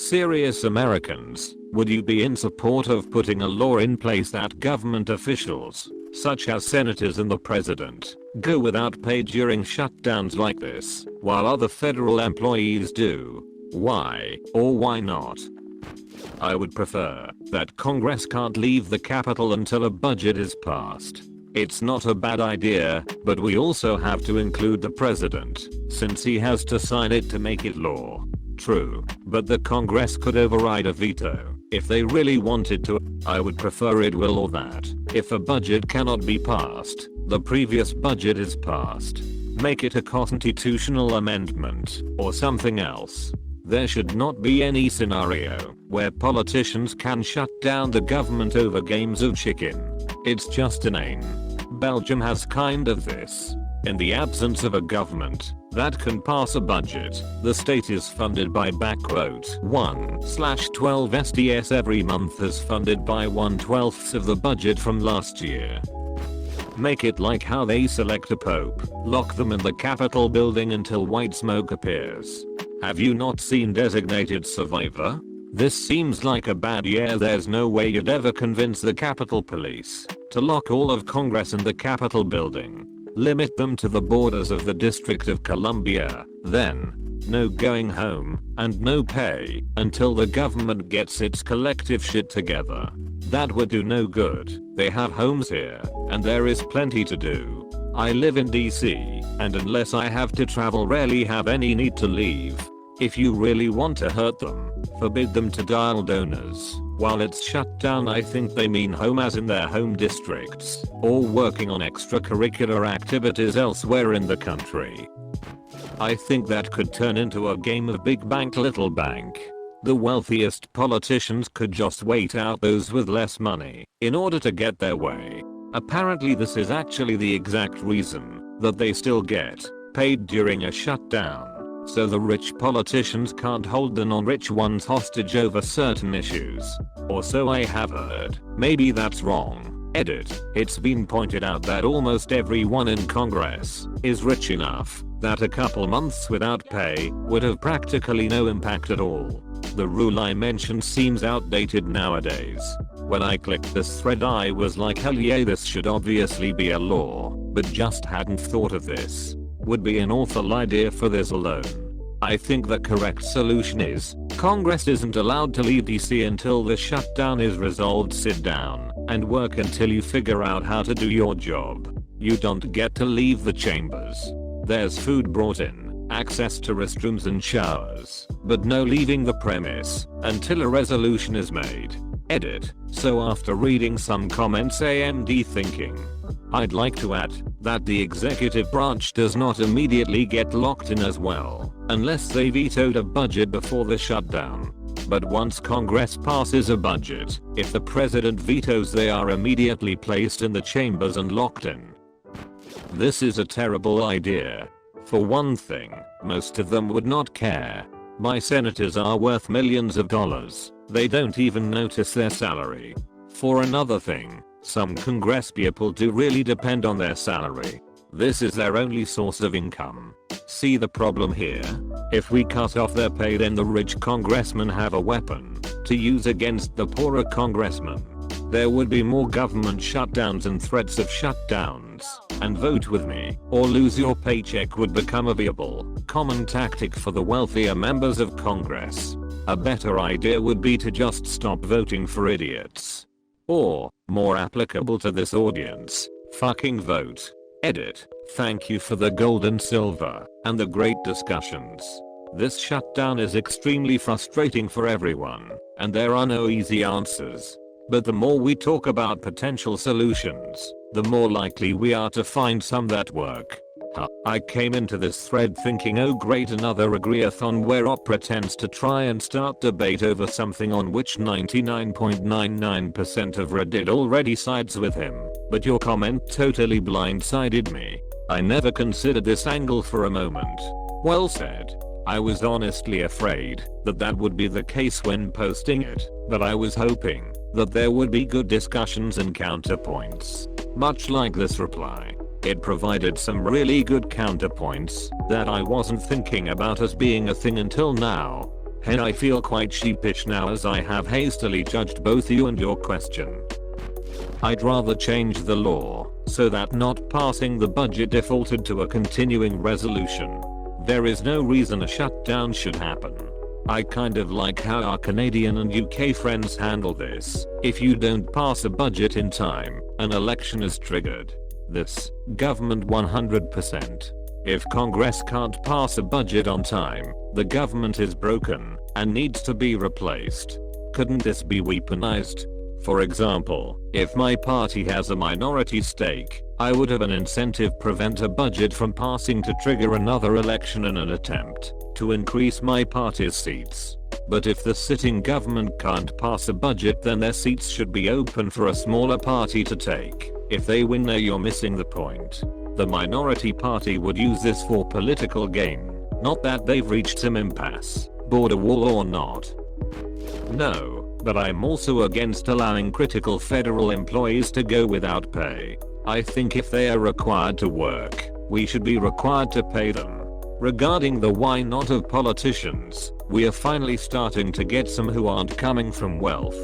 Serious Americans, would you be in support of putting a law in place that government officials, such as senators and the president, go without pay during shutdowns like this, while other federal employees do? Why or why not? I would prefer that Congress can't leave the Capitol until a budget is passed. It's not a bad idea, but we also have to include the president, since he has to sign it to make it law. True, but the Congress could override a veto if they really wanted to. I would prefer it will or that. If a budget cannot be passed, the previous budget is passed. Make it a constitutional amendment or something else. There should not be any scenario where politicians can shut down the government over games of chicken. It's just inane. Belgium has kind of this. In the absence of a government that can pass a budget, the state is funded by 1/12 STS every month as funded by 1/12 of the budget from last year. Make it like how they select a pope, lock them in the Capitol building until white smoke appears. Have you not seen Designated Survivor? This seems like a bad year. There's no way you'd ever convince the Capitol Police to lock all of Congress in the Capitol building. Limit them to the borders of the District of Columbia, then no going home and no pay until the government gets its collective shit together. That would do no good. They have homes here and there is plenty to do. I live in DC and unless I have to travel rarely have any need to leave. If you really want to hurt them, forbid them to dial donors. While it's shut down, I think they mean home as in their home districts, or working on extracurricular activities elsewhere in the country. I think that could turn into a game of big bank little bank. The wealthiest politicians could just wait out those with less money in order to get their way. Apparently this is actually the exact reason that they still get paid during a shutdown. So the rich politicians can't hold the non-rich ones hostage over certain issues. Or so I have heard. Maybe that's wrong. Edit. It's been pointed out that almost everyone in Congress is rich enough that a couple months without pay would have practically no impact at all. The rule I mentioned seems outdated nowadays. When I clicked this thread I was like, hell yeah, this should obviously be a law, but just hadn't thought of this. Would be an awful idea for this alone. I think the correct solution is, Congress isn't allowed to leave DC until the shutdown is resolved. Sit down and work until you figure out how to do your job. You don't get to leave the chambers. There's food brought in, access to restrooms and showers, but no leaving the premise until a resolution is made. Edit. So after reading some comments AMD thinking, I'd like to add that the executive branch does not immediately get locked in as well, unless they vetoed a budget before the shutdown. But once Congress passes a budget, if the president vetoes they are immediately placed in the chambers and locked in. This is a terrible idea. For one thing, most of them would not care. My senators are worth millions of dollars. They don't even notice their salary. For another thing, some congresspeople do really depend on their salary. This is their only source of income. See the problem here? If we cut off their pay, then the rich congressmen have a weapon to use against the poorer congressmen. There would be more government shutdowns and threats of shutdowns, and vote with me or lose your paycheck would become a viable, common tactic for the wealthier members of Congress. A better idea would be to just stop voting for idiots. Or, more applicable to this audience, fucking vote. Edit. Thank you for the gold and silver and the great discussions. This shutdown is extremely frustrating for everyone, and there are no easy answers. But the more we talk about potential solutions, the more likely we are to find some that work. I came into this thread thinking, oh great, another agree-a-thon where Op pretends to try and start debate over something on which 99.99% of Reddit already sides with him. But your comment totally blindsided me. I never considered this angle for a moment. Well said. I was honestly afraid that that would be the case when posting it, but I was hoping that there would be good discussions and counterpoints. Much like this reply. It provided some really good counterpoints that I wasn't thinking about as being a thing until now. And I feel quite sheepish now as I have hastily judged both you and your question. I'd rather change the law so that not passing the budget defaulted to a continuing resolution. There is no reason a shutdown should happen. I kind of like how our Canadian and UK friends handle this. If you don't pass a budget in time, an election is triggered. This government 100%. If Congress can't pass a budget on time, the government is broken and needs to be replaced. Couldn't this be weaponized? For example, if my party has a minority stake, I would have an incentive prevent a budget from passing to trigger another election in an attempt to increase my party's seats. But if the sitting government can't pass a budget, then their seats should be open for a smaller party to take. If they win there, you're missing the point. The minority party would use this for political gain, not that they've reached some impasse, border wall or not. No, but I'm also against allowing critical federal employees to go without pay. I think if they are required to work, we should be required to pay them. Regarding the why not of politicians, we are finally starting to get some who aren't coming from wealth.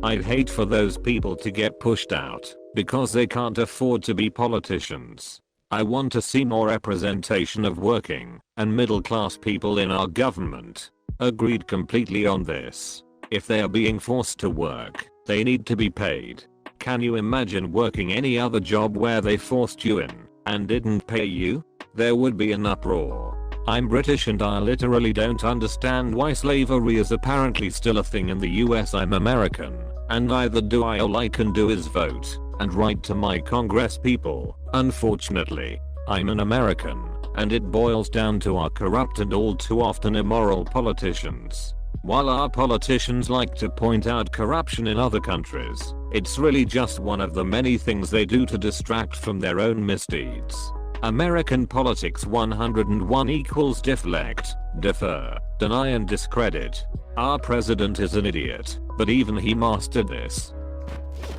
I'd hate for those people to get pushed out because they can't afford to be politicians. I want to see more representation of working and middle class people in our government. Agreed completely on this. If they are being forced to work, they need to be paid. Can you imagine working any other job where they forced you in and didn't pay you? There would be an uproar. I'm British and I literally don't understand why slavery is apparently still a thing in the US. I'm American, and neither do I. All I can do is vote and write to my Congress people. Unfortunately, I'm an American, and it boils down to our corrupt and all too often immoral politicians. While our politicians like to point out corruption in other countries, it's really just one of the many things they do to distract from their own misdeeds. American politics 101 equals deflect, defer, deny and discredit. Our president is an idiot, but even he mastered this.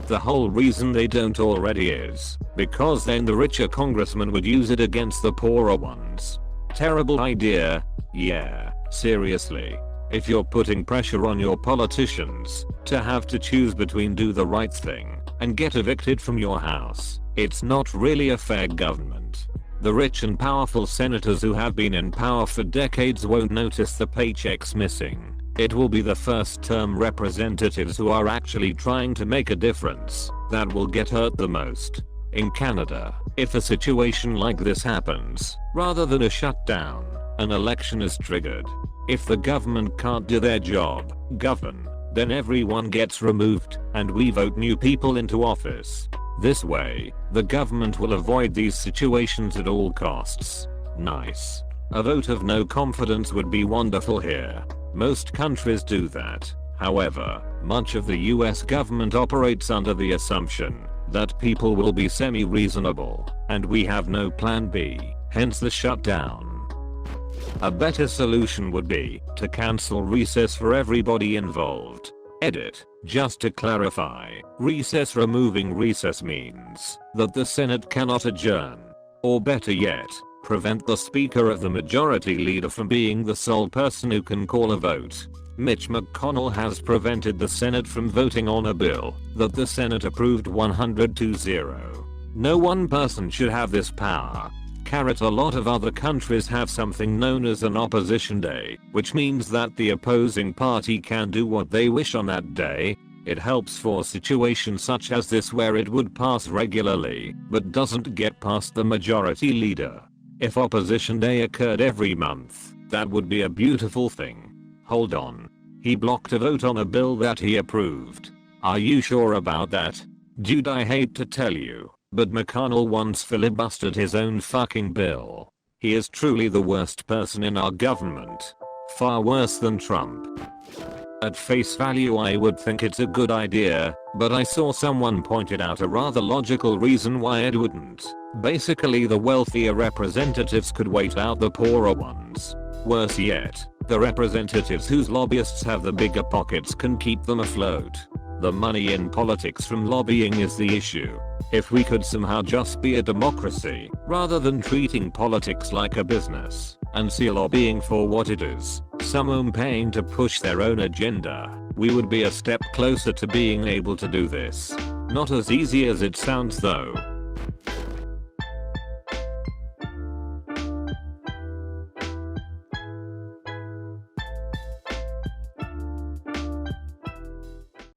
The whole reason they don't already is because then the richer congressman would use it against the poorer ones. Terrible idea. Yeah, seriously. If you're putting pressure on your politicians to have to choose between do the right thing and get evicted from your house, it's not really a fair government. The rich and powerful senators who have been in power for decades won't notice the paychecks missing. It will be the first-term representatives who are actually trying to make a difference that will get hurt the most. In Canada, if a situation like this happens, rather than a shutdown, an election is triggered. If the government can't do their job, govern, then everyone gets removed and we vote new people into office. This way, the government will avoid these situations at all costs. Nice. A vote of no confidence would be wonderful here. Most countries do that. However, much of the US government operates under the assumption that people will be semi-reasonable, and we have no plan B, hence the shutdown. A better solution would be to cancel recess for everybody involved. Edit. Just to clarify, recess removing recess means that the Senate cannot adjourn. Or better yet, prevent the Speaker of the Majority Leader from being the sole person who can call a vote. Mitch McConnell has prevented the Senate from voting on a bill that the Senate approved 100-0. No one person should have this power. A lot of other countries have something known as an opposition day, which means that the opposing party can do what they wish on that day. It helps for situations such as this where it would pass regularly, but doesn't get past the majority leader. If opposition day occurred every month, that would be a beautiful thing. Hold on. He blocked a vote on a bill that he approved. Are you sure about that? Dude, I hate to tell you, but McConnell once filibustered his own fucking bill. He is truly the worst person in our government. Far worse than Trump. At face value I would think it's a good idea, but I saw someone pointed out a rather logical reason why it wouldn't. Basically the wealthier representatives could wait out the poorer ones. Worse yet, the representatives whose lobbyists have the bigger pockets can keep them afloat. The money in politics from lobbying is the issue. If we could somehow just be a democracy, rather than treating politics like a business, and see lobbying for what it is, someone paying to push their own agenda, we would be a step closer to being able to do this. Not as easy as it sounds though.